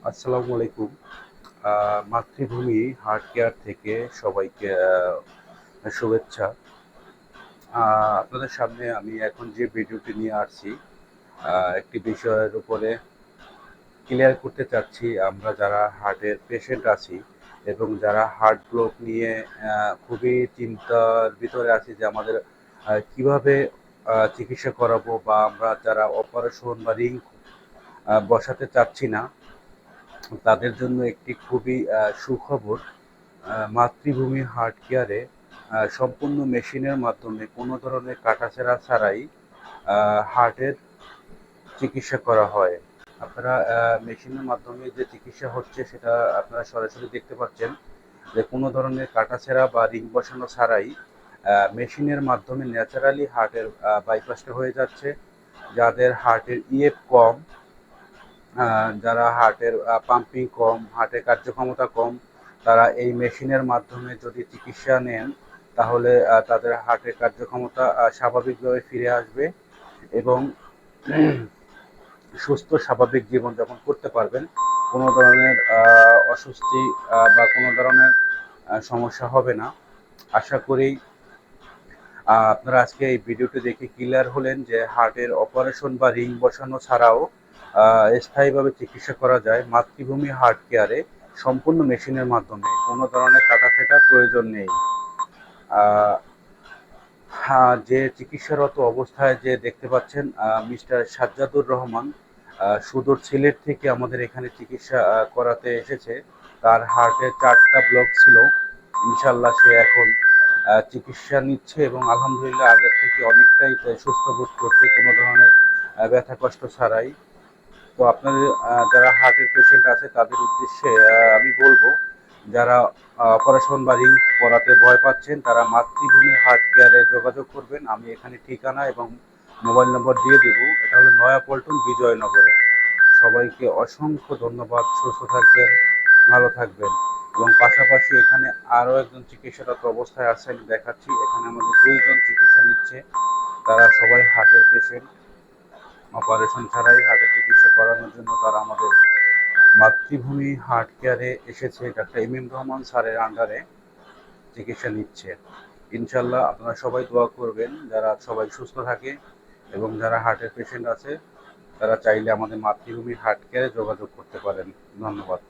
আসসালামু আলাইকুম। মাতৃভূমি হার্ট কেয়ার থেকে সবাইকে শুভেচ্ছা। আপনাদের সামনে আমি এখন যে ভিডিওটি নিয়ে আসছি, একটি বিষয়ের উপরে ক্লিয়ার করতে চাচ্ছি। আমরা যারা হার্টের পেশেন্ট আছি এবং যারা হার্ট ব্লক নিয়ে খুবই চিন্তার ভিতরে আছি যে আমাদের কিভাবে চিকিৎসা করাবো, বা আমরা যারা অপারেশন বা রিং বসাতে চাচ্ছি না, তাদের জন্য একটি খুবই সুখবর। মাতৃভূমি হার্ট কেয়ারে সম্পূর্ণ মেশিনের মাধ্যমে কোনো ধরনের কাটাছেঁড়া ছাড়াই হার্টের চিকিৎসা করা হয়। আপনারা মেশিনের মাধ্যমে যে চিকিৎসা হচ্ছে সেটা আপনারা সরাসরি দেখতে পাচ্ছেন, যে কোনো ধরনের কাটাছেঁড়া বা রিং বসানো ছাড়াই মেশিনের মাধ্যমে ন্যাচারালি হার্টের বাইপাসটা হয়ে যাচ্ছে। যাদের হার্টের ইএফ কম, যারা হার্টের পাম্পিং কম, হার্টের কার্যক্ষমতা কম, তারা এই মেশিনের মাধ্যমে যদি চিকিৎসা নেন, তাহলে তাদের হার্টের কার্যক্ষমতা স্বাভাবিকভাবে ফিরে আসবে এবং সুস্থ স্বাভাবিক জীবনযাপন করতে পারবেন। কোনো ধরনের অস্বস্তি বা কোনো ধরনের সমস্যা হবে না। আশা করি আপনারা আজকে এই ভিডিওটি দেখে ক্লিয়ার হলেন যে হার্টের অপারেশন বা রিং বসানো ছাড়াও স্থায়ীভাবে চিকিৎসা করা যায় মাতৃভূমি হার্ট কেয়ারে সম্পূর্ণ মেশিনের মাধ্যমে। কোনো ধরনের কাটাছেঁটার প্রয়োজন নেই। হ্যাঁ, যে চিকিৎসারত অবস্থায় যে দেখতে পাচ্ছেন মিস্টার সাজ্জাদুর রহমান সুদূর সিলেট থেকে আমাদের এখানে চিকিৎসা করাতে এসেছে। তার হার্টে 4টা ব্লক ছিল। ইনশাল্লাহ সে এখন চিকিৎসা নিচ্ছে এবং আলহামদুলিল্লাহ আগের থেকে অনেকটাই সুস্থ বোধ করছে, কোনো ধরনের ব্যথা কষ্ট ছাড়াই। তো আপনাদের যারা হার্টের পেশেন্ট আছে তাদের উদ্দেশ্যে আমি বলবো, যারা অপারেশন বা রিং করাতে ভয় পাচ্ছেন তারা মাতৃভূমি হার্ট কেয়ারে যোগাযোগ করবেন। আমি এখানে ঠিকানা এবং মোবাইল নম্বর দিয়ে দেবো। এটা হলো নয়াপল্টন, বিজয়নগরে। সবাইকে অসংখ্য ধন্যবাদ। সুস্থ থাকবেন, ভালো থাকবেন। এবং পাশাপাশি এখানে আরও একজন চিকিৎসারত অবস্থায় আছেন, দেখাচ্ছি। এখানে আমাদের 2জন চিকিৎসা নিচ্ছে। তারা সবাই হার্টের পেশেন্ট। অপারেশন ছাড়াই হার্টের চিকিৎসা করানোর জন্য তারা আমাদের মাতৃভূমি হার্ট কেয়ারে এসেছে। ডাক্তার এম রহমান স্যারের আন্ডারে চিকিৎসা নিচ্ছে। ইনশাল্লাহ আপনারা সবাই দোয়া করবেন যারা সবাই সুস্থ থাকে, এবং যারা হার্টের পেশেন্ট আছে তারা চাইলে আমাদের মাতৃভূমি হার্ট কেয়ারে যোগাযোগ করতে পারেন। ধন্যবাদ।